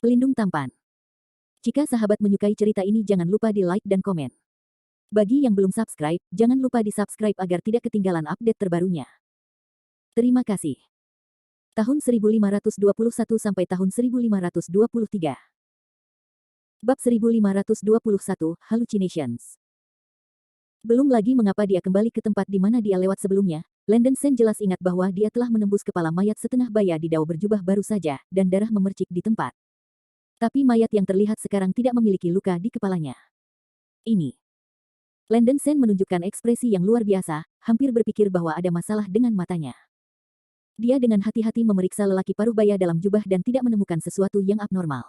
Pelindung tampan. Jika sahabat menyukai cerita ini jangan lupa di like dan komen. Bagi yang belum subscribe, jangan lupa di subscribe agar tidak ketinggalan update terbarunya. Terima kasih. Tahun 1521 sampai tahun 1523. Bab 1521, Hallucinations. Belum lagi mengapa dia kembali ke tempat di mana dia lewat sebelumnya, Landon Sen jelas ingat bahwa dia telah menembus kepala mayat setengah baya di dao berjubah baru saja, dan darah memercik di tempat. Tapi mayat yang terlihat sekarang tidak memiliki luka di kepalanya. Ini. Landon Sen menunjukkan ekspresi yang luar biasa, hampir berpikir bahwa ada masalah dengan matanya. Dia dengan hati-hati memeriksa lelaki paruh baya dalam jubah dan tidak menemukan sesuatu yang abnormal.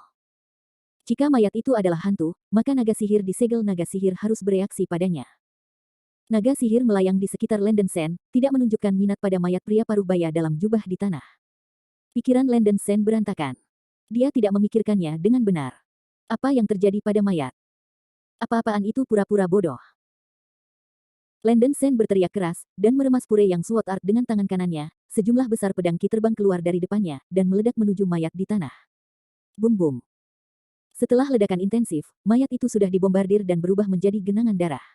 Jika mayat itu adalah hantu, maka naga sihir di segel naga sihir harus bereaksi padanya. Naga sihir melayang di sekitar Landon Sen, tidak menunjukkan minat pada mayat pria paruh baya dalam jubah di tanah. Pikiran Landon Sen berantakan. Dia tidak memikirkannya dengan benar. Apa yang terjadi pada mayat? Apa-apaan itu pura-pura bodoh. Landon Sen berteriak keras, dan meremas pure yang sword art dengan tangan kanannya, sejumlah besar pedang ki terbang keluar dari depannya, dan meledak menuju mayat di tanah. Bum-bum. Setelah ledakan intensif, mayat itu sudah dibombardir dan berubah menjadi genangan darah.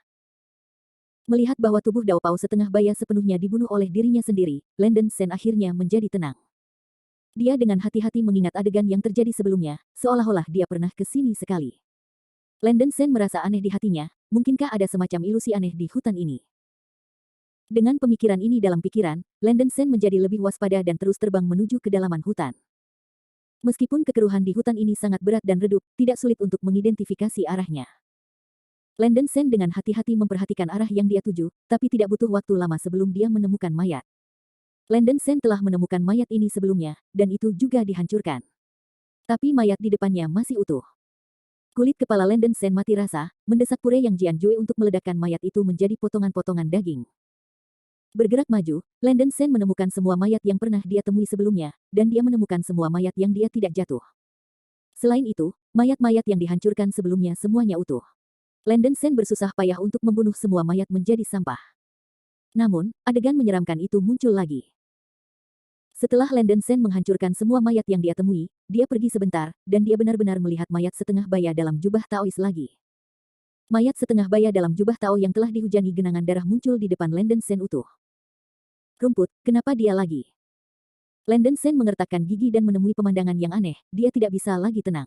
Melihat bahwa tubuh Dao Pao setengah baya sepenuhnya dibunuh oleh dirinya sendiri, Landon Sen akhirnya menjadi tenang. Dia dengan hati-hati mengingat adegan yang terjadi sebelumnya, seolah-olah dia pernah ke sini sekali. Landon Sen merasa aneh di hatinya, mungkinkah ada semacam ilusi aneh di hutan ini? Dengan pemikiran ini dalam pikiran, Landon Sen menjadi lebih waspada dan terus terbang menuju kedalaman hutan. Meskipun kekeruhan di hutan ini sangat berat dan redup, tidak sulit untuk mengidentifikasi arahnya. Landon Sen dengan hati-hati memperhatikan arah yang dia tuju, tapi tidak butuh waktu lama sebelum dia menemukan mayat. Landon Sen telah menemukan mayat ini sebelumnya, dan itu juga dihancurkan. Tapi mayat di depannya masih utuh. Kulit kepala Landon Sen mati rasa, mendesak pure yang Jian Jue untuk meledakkan mayat itu menjadi potongan-potongan daging. Bergerak maju, Landon Sen menemukan semua mayat yang pernah dia temui sebelumnya, dan dia menemukan semua mayat yang dia tidak jatuh. Selain itu, mayat-mayat yang dihancurkan sebelumnya semuanya utuh. Landon Sen bersusah payah untuk membunuh semua mayat menjadi sampah. Namun, adegan menyeramkan itu muncul lagi. Setelah Landon Sen menghancurkan semua mayat yang dia temui, dia pergi sebentar, dan dia benar-benar melihat mayat setengah baya dalam jubah Taois lagi. Mayat setengah baya dalam jubah Tao yang telah dihujani genangan darah muncul di depan Landon Sen utuh. Rumput, kenapa dia lagi? Landon Sen mengertakkan gigi dan menemui pemandangan yang aneh, dia tidak bisa lagi tenang.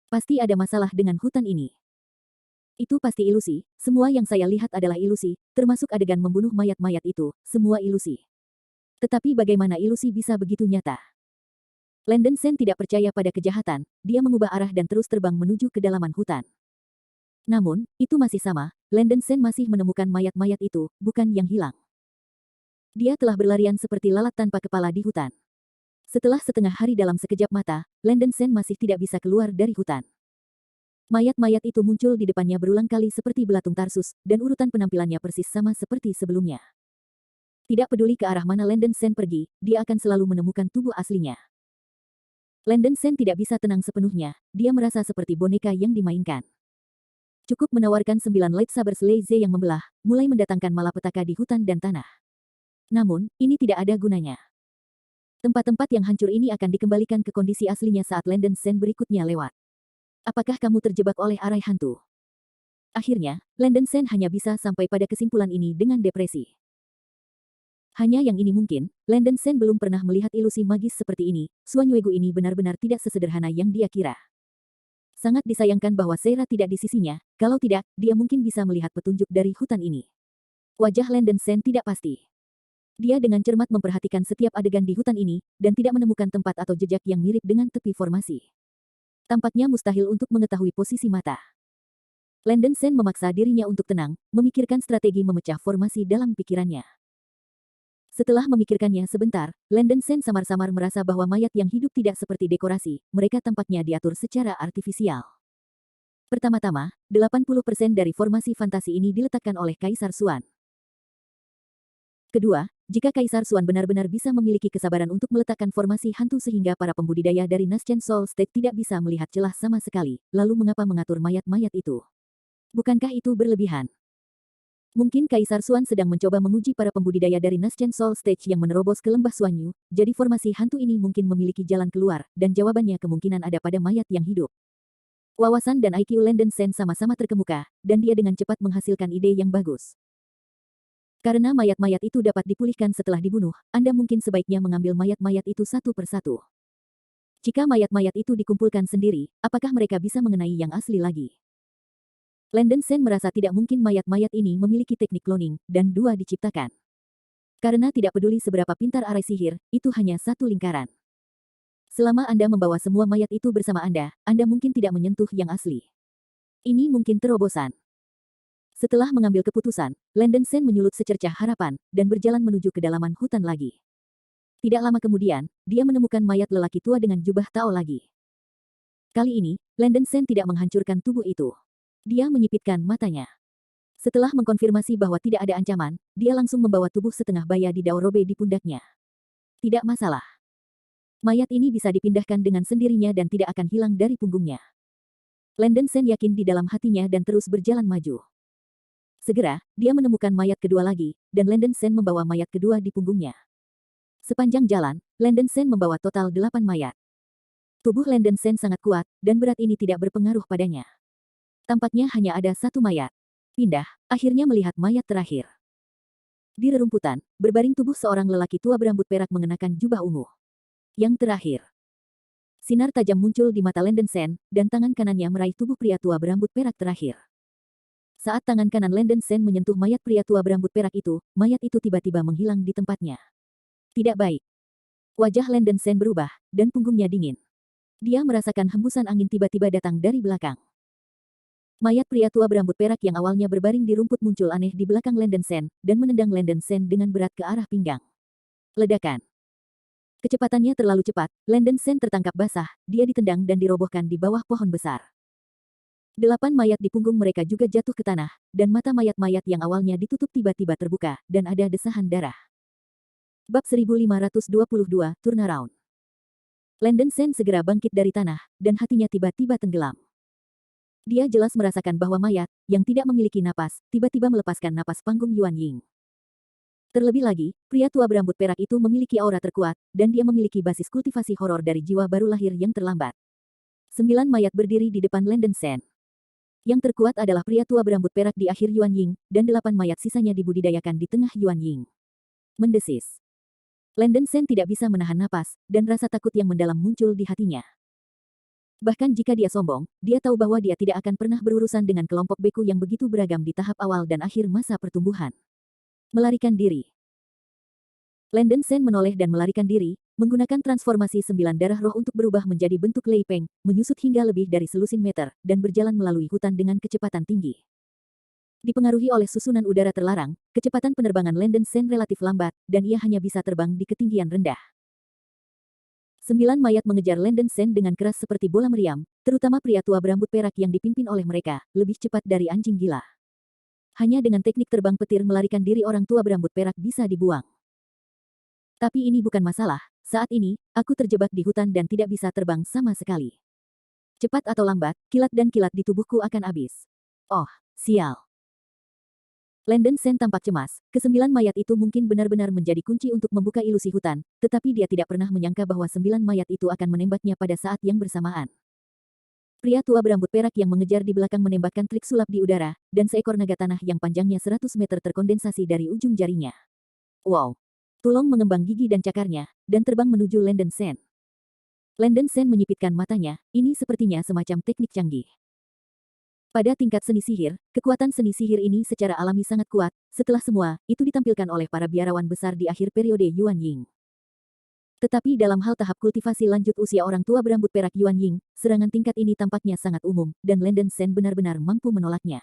Pasti ada masalah dengan hutan ini. Itu pasti ilusi, semua yang saya lihat adalah ilusi, termasuk adegan membunuh mayat-mayat itu, semua ilusi. Tetapi bagaimana ilusi bisa begitu nyata? Landon Sen tidak percaya pada kejahatan, dia mengubah arah dan terus terbang menuju kedalaman hutan. Namun, itu masih sama, Landon Sen masih menemukan mayat-mayat itu, bukan yang hilang. Dia telah berlarian seperti lalat tanpa kepala di hutan. Setelah setengah hari dalam sekejap mata, Landon Sen masih tidak bisa keluar dari hutan. Mayat-mayat itu muncul di depannya berulang kali seperti belatung Tarsus, dan urutan penampilannya persis sama seperti sebelumnya. Tidak peduli ke arah mana Landon Sen pergi, dia akan selalu menemukan tubuh aslinya. Landon Sen tidak bisa tenang sepenuhnya, dia merasa seperti boneka yang dimainkan. Cukup menawarkan 9 lightsabers Lei-Ze yang membelah, mulai mendatangkan malapetaka di hutan dan tanah. Namun, ini tidak ada gunanya. Tempat-tempat yang hancur ini akan dikembalikan ke kondisi aslinya saat Landon Sen berikutnya lewat. Apakah kamu terjebak oleh arai hantu? Akhirnya, Landon Sen hanya bisa sampai pada kesimpulan ini dengan depresi. Hanya yang ini mungkin, Landon Sen belum pernah melihat ilusi magis seperti ini, Suanyuegu ini benar-benar tidak sesederhana yang dia kira. Sangat disayangkan bahwa Seira tidak di sisinya, kalau tidak, dia mungkin bisa melihat petunjuk dari hutan ini. Wajah Landon Sen tidak pasti. Dia dengan cermat memperhatikan setiap adegan di hutan ini, dan tidak menemukan tempat atau jejak yang mirip dengan tepi formasi. Tampaknya mustahil untuk mengetahui posisi mata. Landon Sen memaksa dirinya untuk tenang, memikirkan strategi memecah formasi dalam pikirannya. Setelah memikirkannya sebentar, Landon Sen samar-samar merasa bahwa mayat yang hidup tidak seperti dekorasi, mereka tampaknya diatur secara artifisial. Pertama-tama, 80% dari formasi fantasi ini diletakkan oleh Kaisar Xuan. Kedua, jika Kaisar Xuan benar-benar bisa memiliki kesabaran untuk meletakkan formasi hantu sehingga para pembudidaya dari Naschen Soul State tidak bisa melihat celah sama sekali, lalu mengapa mengatur mayat-mayat itu? Bukankah itu berlebihan? Mungkin Kaisar Xuan sedang mencoba menguji para pembudidaya dari Naschen Soul Stage yang menerobos ke lembah Xuanyu, jadi formasi hantu ini mungkin memiliki jalan keluar, dan jawabannya kemungkinan ada pada mayat yang hidup. Wawasan dan IQ Landen Sen sama-sama terkemuka, dan dia dengan cepat menghasilkan ide yang bagus. Karena mayat-mayat itu dapat dipulihkan setelah dibunuh, Anda mungkin sebaiknya mengambil mayat-mayat itu satu persatu. Jika mayat-mayat itu dikumpulkan sendiri, apakah mereka bisa mengenai yang asli lagi? Landen Sen merasa tidak mungkin mayat-mayat ini memiliki teknik cloning, dan dua diciptakan. Karena tidak peduli seberapa pintar arai sihir, itu hanya satu lingkaran. Selama Anda membawa semua mayat itu bersama Anda mungkin tidak menyentuh yang asli. Ini mungkin terobosan. Setelah mengambil keputusan, Landen Sen menyulut secercah harapan, dan berjalan menuju kedalaman hutan lagi. Tidak lama kemudian, dia menemukan mayat lelaki tua dengan jubah Tao lagi. Kali ini, Landen Sen tidak menghancurkan tubuh itu. Dia menyipitkan matanya. Setelah mengkonfirmasi bahwa tidak ada ancaman, dia langsung membawa tubuh setengah baya di Daorobe di pundaknya. Tidak masalah. Mayat ini bisa dipindahkan dengan sendirinya dan tidak akan hilang dari punggungnya. Landen Sen yakin di dalam hatinya dan terus berjalan maju. Segera, dia menemukan mayat kedua lagi, dan Landen Sen membawa mayat kedua di punggungnya. Sepanjang jalan, Landen Sen membawa total 8 mayat. Tubuh Landen Sen sangat kuat, dan berat ini tidak berpengaruh padanya. Tampaknya hanya ada satu mayat. Pindah, akhirnya melihat mayat terakhir. Di rerumputan, berbaring tubuh seorang lelaki tua berambut perak mengenakan jubah ungu. Yang terakhir. Sinar tajam muncul di mata Landen Sen, dan tangan kanannya meraih tubuh pria tua berambut perak terakhir. Saat tangan kanan Landen Sen menyentuh mayat pria tua berambut perak itu, mayat itu tiba-tiba menghilang di tempatnya. Tidak baik. Wajah Landen Sen berubah, dan punggungnya dingin. Dia merasakan hembusan angin tiba-tiba datang dari belakang. Mayat pria tua berambut perak yang awalnya berbaring di rumput muncul aneh di belakang Landen Sen, dan menendang Landen Sen dengan berat ke arah pinggang. Ledakan. Kecepatannya terlalu cepat, Landen Sen tertangkap basah, dia ditendang dan dirobohkan di bawah pohon besar. 8 mayat di punggung mereka juga jatuh ke tanah, dan mata mayat-mayat yang awalnya ditutup tiba-tiba terbuka, dan ada desahan darah. Bab 1522, Turnaround. Landen Sen segera bangkit dari tanah, dan hatinya tiba-tiba tenggelam. Dia jelas merasakan bahwa mayat, yang tidak memiliki napas, tiba-tiba melepaskan napas panggung Yuan Ying. Terlebih lagi, pria tua berambut perak itu memiliki aura terkuat, dan dia memiliki basis kultivasi horor dari jiwa baru lahir yang terlambat. 9 mayat berdiri di depan Landen Sen. Yang terkuat adalah pria tua berambut perak di akhir Yuan Ying, dan 8 mayat sisanya dibudidayakan di tengah Yuan Ying. Mendesis. Landen Sen tidak bisa menahan napas, dan rasa takut yang mendalam muncul di hatinya. Bahkan jika dia sombong, dia tahu bahwa dia tidak akan pernah berurusan dengan kelompok beku yang begitu beragam di tahap awal dan akhir masa pertumbuhan. Melarikan diri. Landen Sen menoleh dan melarikan diri, menggunakan transformasi 9 darah roh untuk berubah menjadi bentuk Lei Peng, menyusut hingga lebih dari selusin meter, dan berjalan melalui hutan dengan kecepatan tinggi. Dipengaruhi oleh susunan udara terlarang, kecepatan penerbangan Landen Sen relatif lambat, dan ia hanya bisa terbang di ketinggian rendah. 9 mayat mengejar Landen Sen dengan keras seperti bola meriam, terutama pria tua berambut perak yang dipimpin oleh mereka, lebih cepat dari anjing gila. Hanya dengan teknik terbang petir melarikan diri orang tua berambut perak bisa dibuang. Tapi ini bukan masalah, saat ini, aku terjebak di hutan dan tidak bisa terbang sama sekali. Cepat atau lambat, kilat dan kilat di tubuhku akan habis. Oh, sial. Landen Sen tampak cemas, ke-9 mayat itu mungkin benar-benar menjadi kunci untuk membuka ilusi hutan, tetapi dia tidak pernah menyangka bahwa 9 mayat itu akan menembaknya pada saat yang bersamaan. Pria tua berambut perak yang mengejar di belakang menembakkan trik sulap di udara, dan seekor naga tanah yang panjangnya 100 meter terkondensasi dari ujung jarinya. Wow! Tulong mengembang gigi dan cakarnya, dan terbang menuju Landen Sen. Landen Sen menyipitkan matanya, ini sepertinya semacam teknik canggih. Pada tingkat seni sihir, kekuatan seni sihir ini secara alami sangat kuat, setelah semua, itu ditampilkan oleh para biarawan besar di akhir periode Yuan Ying. Tetapi dalam hal tahap kultivasi lanjut usia orang tua berambut perak Yuan Ying, serangan tingkat ini tampaknya sangat umum, dan Landen Sen benar-benar mampu menolaknya.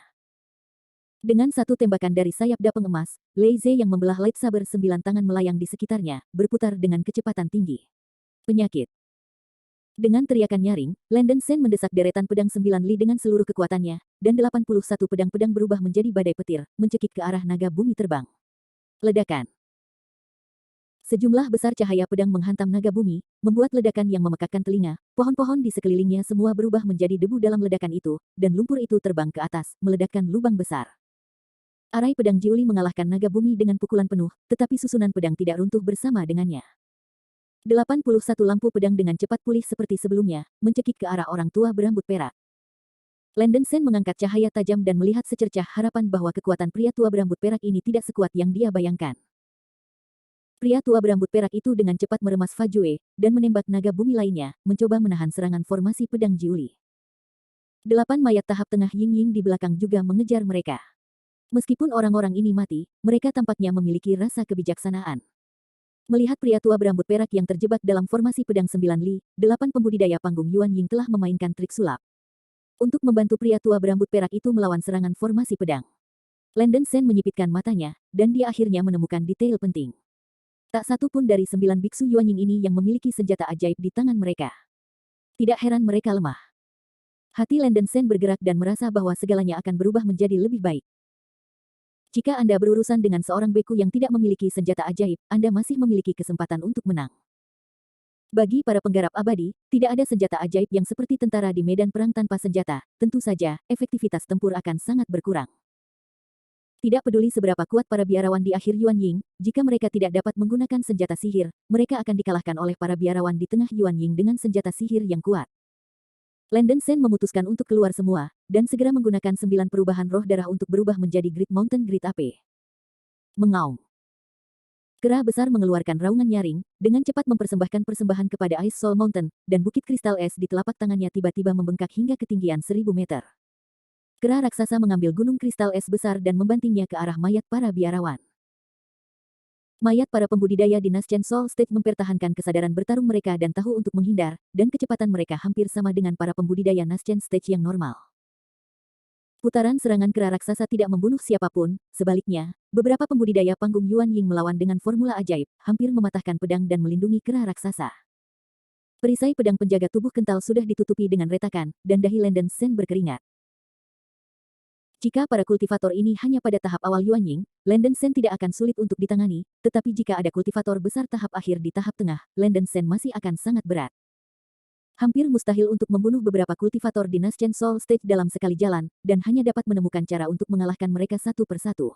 Dengan satu tembakan dari sayap dapeng emas, Lei Ze yang membelah lightsaber 9 tangan melayang di sekitarnya, berputar dengan kecepatan tinggi. Penyakit. Dengan teriakan nyaring, Landen Sen mendesak deretan pedang 9 li dengan seluruh kekuatannya, dan 81 pedang-pedang berubah menjadi badai petir, mencekik ke arah naga bumi terbang. Ledakan. Sejumlah besar cahaya pedang menghantam naga bumi, membuat ledakan yang memekakkan telinga, pohon-pohon di sekelilingnya semua berubah menjadi debu dalam ledakan itu, dan lumpur itu terbang ke atas, meledakkan lubang besar. Arai pedang Jiuli mengalahkan naga bumi dengan pukulan penuh, tetapi susunan pedang tidak runtuh bersama dengannya. 81 lampu pedang dengan cepat pulih seperti sebelumnya, mencekik ke arah orang tua berambut perak. Landen Sen mengangkat cahaya tajam dan melihat secercah harapan bahwa kekuatan pria tua berambut perak ini tidak sekuat yang dia bayangkan. Pria tua berambut perak itu dengan cepat meremas Fajue, dan menembak naga bumi lainnya, mencoba menahan serangan formasi pedang Jiuli. 8 mayat tahap tengah Ying Ying di belakang juga mengejar mereka. Meskipun orang-orang ini mati, mereka tampaknya memiliki rasa kebijaksanaan. Melihat pria tua berambut perak yang terjebak dalam formasi pedang 9 li, 8 pembudidaya panggung Yuan Ying telah memainkan trik sulap. Untuk membantu pria tua berambut perak itu melawan serangan formasi pedang. Landen Sen menyipitkan matanya, dan dia akhirnya menemukan detail penting. Tak satu pun dari 9 biksu Yuan Ying ini yang memiliki senjata ajaib di tangan mereka. Tidak heran mereka lemah. Hati Landen Sen bergerak dan merasa bahwa segalanya akan berubah menjadi lebih baik. Jika Anda berurusan dengan seorang beku yang tidak memiliki senjata ajaib, Anda masih memiliki kesempatan untuk menang. Bagi para penggarap abadi, tidak ada senjata ajaib yang seperti tentara di medan perang tanpa senjata, tentu saja, efektivitas tempur akan sangat berkurang. Tidak peduli seberapa kuat para biarawan di akhir Yuan Ying, jika mereka tidak dapat menggunakan senjata sihir, mereka akan dikalahkan oleh para biarawan di tengah Yuan Ying dengan senjata sihir yang kuat. Landen Sen memutuskan untuk keluar semua, dan segera menggunakan 9 perubahan roh darah untuk berubah menjadi Great Mountain Great Ape. Mengaum. Kera besar mengeluarkan raungan nyaring, dengan cepat mempersembahkan persembahan kepada Ice Soul Mountain, dan bukit kristal es di telapak tangannya tiba-tiba membengkak hingga ketinggian 1000 meter. Kera raksasa mengambil gunung kristal es besar dan membantingnya ke arah mayat para biarawan. Mayat para pembudidaya di Naschen Soul Stage mempertahankan kesadaran bertarung mereka dan tahu untuk menghindar, dan kecepatan mereka hampir sama dengan para pembudidaya Naschen Stage yang normal. Putaran serangan kera raksasa tidak membunuh siapapun, sebaliknya, beberapa pembudidaya panggung Yuan Ying melawan dengan formula ajaib, hampir mematahkan pedang dan melindungi kera raksasa. Perisai pedang penjaga tubuh kental sudah ditutupi dengan retakan, dan dahi Landen Sen berkeringat. Jika para kultivator ini hanya pada tahap awal Yuan Ying, Landen Sen tidak akan sulit untuk ditangani, tetapi jika ada kultivator besar tahap akhir di tahap tengah, Landen Sen masih akan sangat berat. Hampir mustahil untuk membunuh beberapa kultivator di Naschen Soul Stage dalam sekali jalan, dan hanya dapat menemukan cara untuk mengalahkan mereka satu persatu.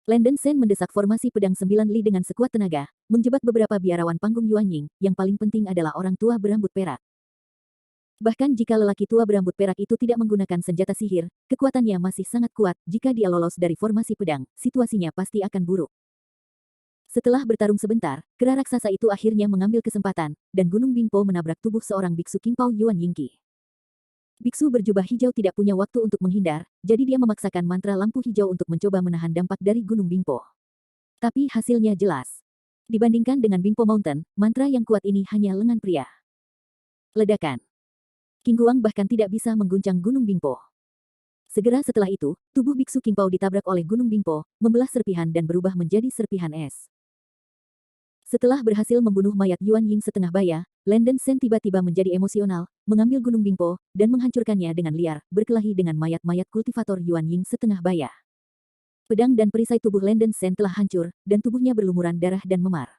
Landen Sen mendesak formasi pedang 9 li dengan sekuat tenaga, menjebak beberapa biarawan panggung Yuan Ying, yang paling penting adalah orang tua berambut perak. Bahkan jika lelaki tua berambut perak itu tidak menggunakan senjata sihir, kekuatannya masih sangat kuat. Jika dia lolos dari formasi pedang, situasinya pasti akan buruk. Setelah bertarung sebentar, kera raksasa itu akhirnya mengambil kesempatan, dan Gunung Bingpo menabrak tubuh seorang biksu Qingpao Yuan Yingqi. Biksu berjubah hijau tidak punya waktu untuk menghindar, jadi dia memaksakan mantra lampu hijau untuk mencoba menahan dampak dari Gunung Bingpo. Tapi hasilnya jelas. Dibandingkan dengan Bingpo Mountain, mantra yang kuat ini hanya lengan pria. Ledakan. King Guang bahkan tidak bisa mengguncang Gunung Bingpo. Segera setelah itu, tubuh biksu Qingpao ditabrak oleh Gunung Bingpo, membelah serpihan dan berubah menjadi serpihan es. Setelah berhasil membunuh mayat Yuan Ying setengah baya, Landen Sen tiba-tiba menjadi emosional, mengambil Gunung Bingpo, dan menghancurkannya dengan liar, berkelahi dengan mayat-mayat kultivator Yuan Ying setengah baya. Pedang dan perisai tubuh Landen Sen telah hancur, dan tubuhnya berlumuran darah dan memar.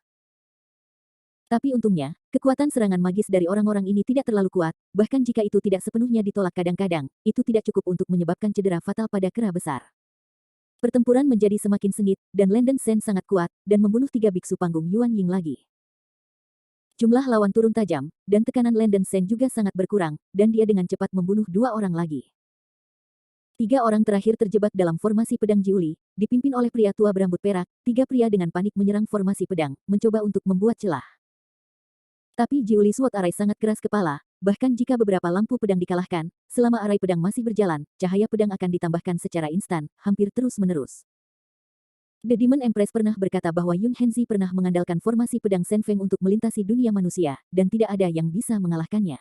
Tapi untungnya, kekuatan serangan magis dari orang-orang ini tidak terlalu kuat, bahkan jika itu tidak sepenuhnya ditolak kadang-kadang, itu tidak cukup untuk menyebabkan cedera fatal pada kera besar. Pertempuran menjadi semakin sengit, dan Landen Sen sangat kuat, dan membunuh 3 biksu panggung Yuan Ying lagi. Jumlah lawan turun tajam, dan tekanan Landen Sen juga sangat berkurang, dan dia dengan cepat membunuh 2 orang lagi. 3 orang terakhir terjebak dalam formasi pedang Jiuli, dipimpin oleh pria tua berambut perak. 3 pria dengan panik menyerang formasi pedang, mencoba untuk membuat celah. Tapi Jiuli Sword Arai sangat keras kepala, bahkan jika beberapa lampu pedang dikalahkan, selama arai pedang masih berjalan, cahaya pedang akan ditambahkan secara instan, hampir terus-menerus. The Demon Empress pernah berkata bahwa Yun Henzi pernah mengandalkan formasi pedang Senfeng untuk melintasi dunia manusia, dan tidak ada yang bisa mengalahkannya.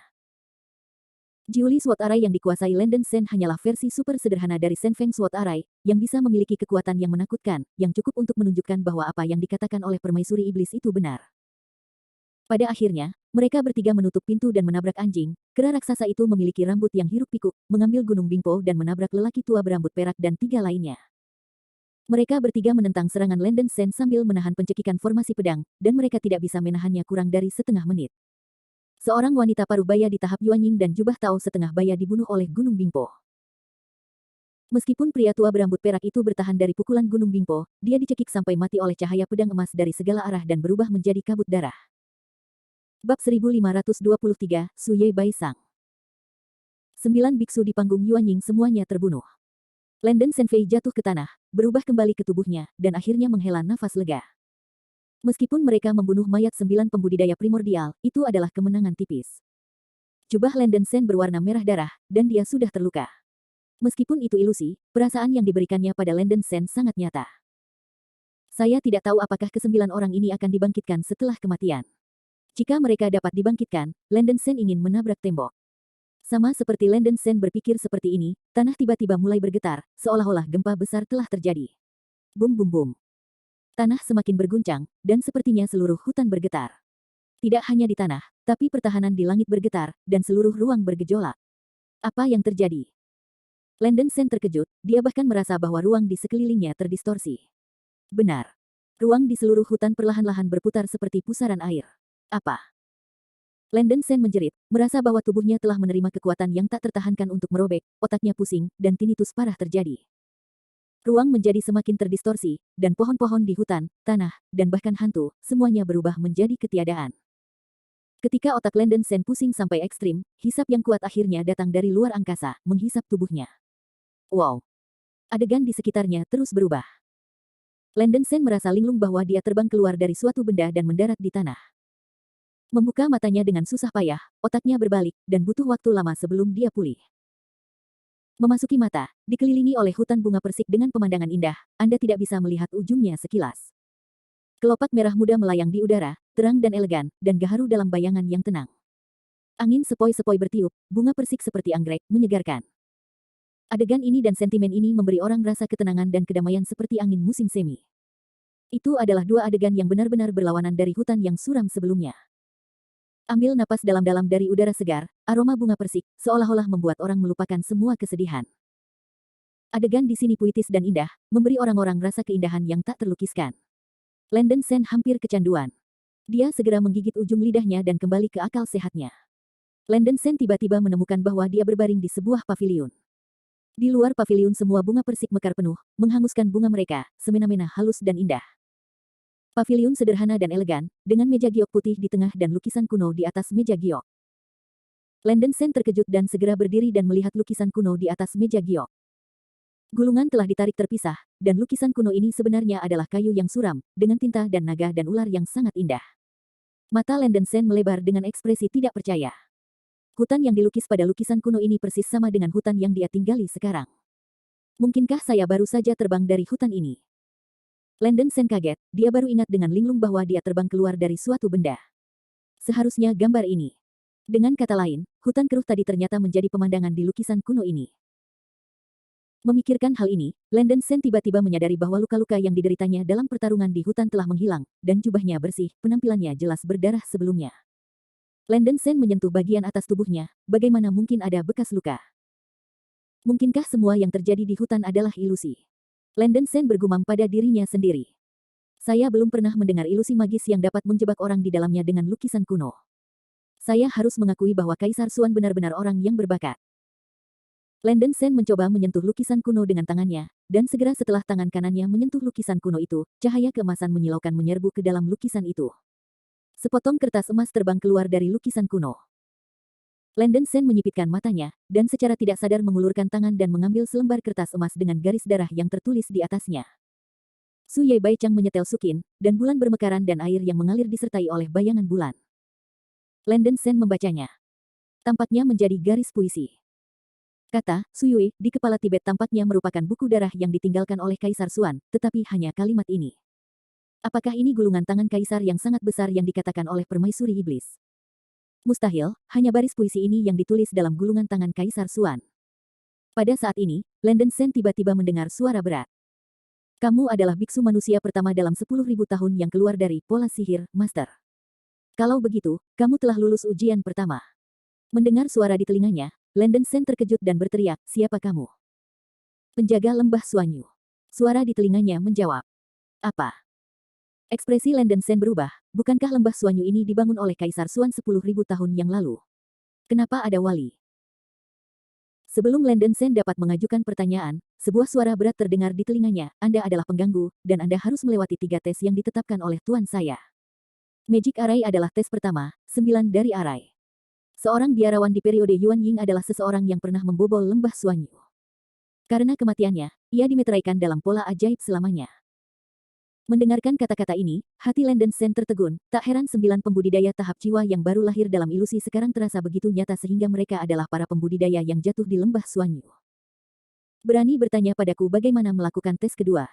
Jiuli Sword Arai yang dikuasai Landen Sen hanyalah versi super sederhana dari Senfeng Sword Arai, yang bisa memiliki kekuatan yang menakutkan, yang cukup untuk menunjukkan bahwa apa yang dikatakan oleh permaisuri iblis itu benar. Pada akhirnya, mereka bertiga menutup pintu dan menabrak anjing. Kera raksasa itu memiliki rambut yang hiruk-pikuk, mengambil Gunung Bingpo dan menabrak lelaki tua berambut perak dan 3 lainnya. Mereka bertiga menentang serangan Landen Sen sambil menahan pencekikan formasi pedang, dan mereka tidak bisa menahannya kurang dari setengah menit. Seorang wanita parubaya di tahap Yuan Ying dan jubah Tao setengah baya dibunuh oleh Gunung Bingpo. Meskipun pria tua berambut perak itu bertahan dari pukulan Gunung Bingpo, dia dicekik sampai mati oleh cahaya pedang emas dari segala arah dan berubah menjadi kabut darah. Bab 1523, Suyei Bai Sang. 9 biksu di panggung Yuanying semuanya terbunuh. Lenden Senfei jatuh ke tanah, berubah kembali ke tubuhnya, dan akhirnya menghela nafas lega. Meskipun mereka membunuh mayat 9 pembudidaya primordial, itu adalah kemenangan tipis. Jubah Lenden Sen berwarna merah darah, dan dia sudah terluka. Meskipun itu ilusi, perasaan yang diberikannya pada Lenden Sen sangat nyata. Saya tidak tahu apakah ke-9 orang ini akan dibangkitkan setelah kematian. Jika mereka dapat dibangkitkan, Lenden Sen ingin menabrak tembok. Sama seperti Lenden Sen berpikir seperti ini, tanah tiba-tiba mulai bergetar, seolah-olah gempa besar telah terjadi. Bum bum bum. Tanah semakin berguncang, dan sepertinya seluruh hutan bergetar. Tidak hanya di tanah, tapi pertahanan di langit bergetar, dan seluruh ruang bergejolak. Apa yang terjadi? Lenden Sen terkejut, dia bahkan merasa bahwa ruang di sekelilingnya terdistorsi. Benar. Ruang di seluruh hutan perlahan-lahan berputar seperti pusaran air. Apa? Lenden Sen menjerit, merasa bahwa tubuhnya telah menerima kekuatan yang tak tertahankan untuk merobek, otaknya pusing, dan tinnitus parah terjadi. Ruang menjadi semakin terdistorsi, dan pohon-pohon di hutan, tanah, dan bahkan hantu, semuanya berubah menjadi ketiadaan. Ketika otak Lenden Sen pusing sampai ekstrim, hisap yang kuat akhirnya datang dari luar angkasa, menghisap tubuhnya. Wow! Adegan di sekitarnya terus berubah. Lenden Sen merasa linglung bahwa dia terbang keluar dari suatu benda dan mendarat di tanah. Membuka matanya dengan susah payah, otaknya berbalik, dan butuh waktu lama sebelum dia pulih. Memasuki mata, dikelilingi oleh hutan bunga persik dengan pemandangan indah, Anda tidak bisa melihat ujungnya sekilas. Kelopak merah muda melayang di udara, terang dan elegan, dan gaharu dalam bayangan yang tenang. Angin sepoi-sepoi bertiup, bunga persik seperti anggrek, menyegarkan. Adegan ini dan sentimen ini memberi orang rasa ketenangan dan kedamaian seperti angin musim semi. Itu adalah dua adegan yang benar-benar berlawanan dari hutan yang suram sebelumnya. Ambil napas dalam-dalam dari udara segar, aroma bunga persik, seolah-olah membuat orang melupakan semua kesedihan. Adegan di sini puitis dan indah, memberi orang-orang rasa keindahan yang tak terlukiskan. Lenden Sen hampir kecanduan. Dia segera menggigit ujung lidahnya dan kembali ke akal sehatnya. Lenden Sen tiba-tiba menemukan bahwa dia berbaring di sebuah paviliun. Di luar paviliun semua bunga persik mekar penuh, menghanguskan bunga mereka, semena-mena halus dan indah. Paviliun sederhana dan elegan, dengan meja giok putih di tengah dan lukisan kuno di atas meja giok. Lenden Sen terkejut dan segera berdiri dan melihat lukisan kuno di atas meja giok. Gulungan telah ditarik terpisah, dan lukisan kuno ini sebenarnya adalah kayu yang suram, dengan tinta dan naga dan ular yang sangat indah. Mata Lenden Sen melebar dengan ekspresi tidak percaya. Hutan yang dilukis pada lukisan kuno ini persis sama dengan hutan yang dia tinggali sekarang. Mungkinkah saya baru saja terbang dari hutan ini? Lenden Sen kaget, dia baru ingat dengan linglung bahwa dia terbang keluar dari suatu benda. Seharusnya gambar ini. Dengan kata lain, hutan keruh tadi ternyata menjadi pemandangan di lukisan kuno ini. Memikirkan hal ini, Lenden Sen tiba-tiba menyadari bahwa luka-luka yang dideritanya dalam pertarungan di hutan telah menghilang, dan jubahnya bersih, penampilannya jelas berdarah sebelumnya. Lenden Sen menyentuh bagian atas tubuhnya, bagaimana mungkin ada bekas luka? Mungkinkah semua yang terjadi di hutan adalah ilusi? Lenden Sen bergumam pada dirinya sendiri. Saya belum pernah mendengar ilusi magis yang dapat menjebak orang di dalamnya dengan lukisan kuno. Saya harus mengakui bahwa Kaisar Xuan benar-benar orang yang berbakat. Lenden Sen mencoba menyentuh lukisan kuno dengan tangannya, dan segera setelah tangan kanannya menyentuh lukisan kuno itu, cahaya keemasan menyilaukan menyerbu ke dalam lukisan itu. Sepotong kertas emas terbang keluar dari lukisan kuno. Lenden Sen menyipitkan matanya, dan secara tidak sadar mengulurkan tangan dan mengambil selembar kertas emas dengan garis darah yang tertulis di atasnya. Suyei Bai Chang menyetel sukin, dan bulan bermekaran dan air yang mengalir disertai oleh bayangan bulan. Lenden Sen membacanya. Tampaknya menjadi garis puisi. Kata, Suyui, di kepala Tibet tampaknya merupakan buku darah yang ditinggalkan oleh Kaisar Xuan, tetapi hanya kalimat ini. Apakah ini gulungan tangan Kaisar yang sangat besar yang dikatakan oleh permaisuri iblis? Mustahil, hanya baris puisi ini yang ditulis dalam gulungan tangan Kaisar Xuan. Pada saat ini, Lenden Sen tiba-tiba mendengar suara berat. Kamu adalah biksu manusia pertama dalam 10.000 tahun yang keluar dari pola sihir, Master. Kalau begitu, kamu telah lulus ujian pertama. Mendengar suara di telinganya, Lenden Sen terkejut dan berteriak, siapa kamu? Penjaga lembah Suanyu. Suara di telinganya menjawab. Apa? Ekspresi Lenden Sen berubah, bukankah lembah Suanyu ini dibangun oleh Kaisar Xuan 10.000 tahun yang lalu? Kenapa ada wali? Sebelum Landon Sen dapat mengajukan pertanyaan, sebuah suara berat terdengar di telinganya, Anda adalah pengganggu, dan Anda harus melewati 3 tes yang ditetapkan oleh tuan saya. Magic Array adalah tes pertama, 9 dari Array. Seorang biarawan di periode Yuan Ying adalah seseorang yang pernah membobol lembah Suanyu. Karena kematiannya, ia dimeteraikan dalam pola ajaib selamanya. Mendengarkan kata-kata ini, hati Landon Sen tertegun, tak heran 9 pembudidaya tahap jiwa yang baru lahir dalam ilusi sekarang terasa begitu nyata sehingga mereka adalah para pembudidaya yang jatuh di lembah Suanyu. Berani bertanya padaku bagaimana melakukan tes kedua?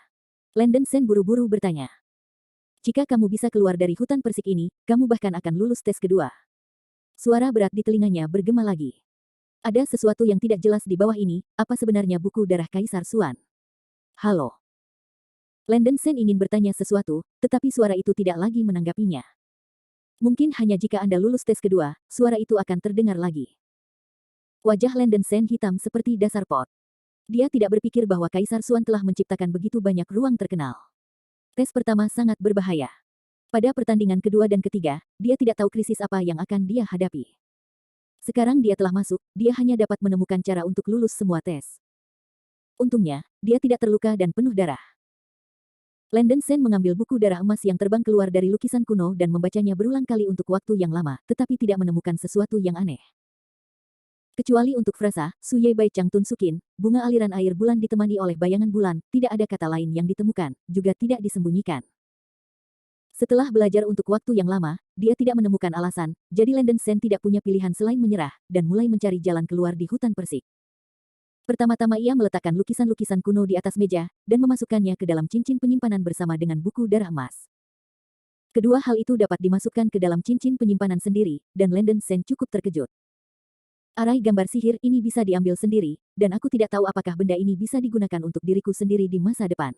Landon Sen buru-buru bertanya. Jika kamu bisa keluar dari hutan persik ini, kamu bahkan akan lulus tes kedua. Suara berat di telinganya bergema lagi. Ada sesuatu yang tidak jelas di bawah ini, apa sebenarnya buku darah Kaisar Xuan? Halo. Landon Sen ingin bertanya sesuatu, tetapi suara itu tidak lagi menanggapinya. Mungkin hanya jika Anda lulus tes kedua, suara itu akan terdengar lagi. Wajah Landon Sen hitam seperti dasar pot. Dia tidak berpikir bahwa Kaisar Xuan telah menciptakan begitu banyak ruang terkenal. Tes pertama sangat berbahaya. Pada pertandingan kedua dan ketiga, dia tidak tahu krisis apa yang akan dia hadapi. Sekarang dia telah masuk, dia hanya dapat menemukan cara untuk lulus semua tes. Untungnya, dia tidak terluka dan penuh darah. Landon Sen mengambil buku darah emas yang terbang keluar dari lukisan kuno dan membacanya berulang kali untuk waktu yang lama, tetapi tidak menemukan sesuatu yang aneh. Kecuali untuk frasa, Suye Bai Chang Tun Sukin, bunga aliran air bulan ditemani oleh bayangan bulan, tidak ada kata lain yang ditemukan, juga tidak disembunyikan. Setelah belajar untuk waktu yang lama, dia tidak menemukan alasan, jadi Landon Sen tidak punya pilihan selain menyerah, dan mulai mencari jalan keluar di hutan persik. Pertama-tama ia meletakkan lukisan-lukisan kuno di atas meja, dan memasukkannya ke dalam cincin penyimpanan bersama dengan buku darah emas. Kedua hal itu dapat dimasukkan ke dalam cincin penyimpanan sendiri, dan Landon Sen cukup terkejut. Arai gambar sihir ini bisa diambil sendiri, dan aku tidak tahu apakah benda ini bisa digunakan untuk diriku sendiri di masa depan.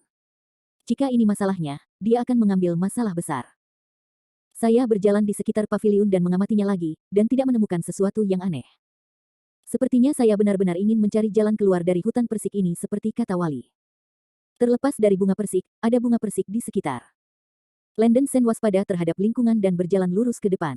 Jika ini masalahnya, dia akan mengambil masalah besar. Saya berjalan di sekitar paviliun dan mengamatinya lagi, dan tidak menemukan sesuatu yang aneh. Sepertinya saya benar-benar ingin mencari jalan keluar dari hutan persik ini seperti kata Wali. Terlepas dari bunga persik, ada bunga persik di sekitar. Landon Sen waspada terhadap lingkungan dan berjalan lurus ke depan.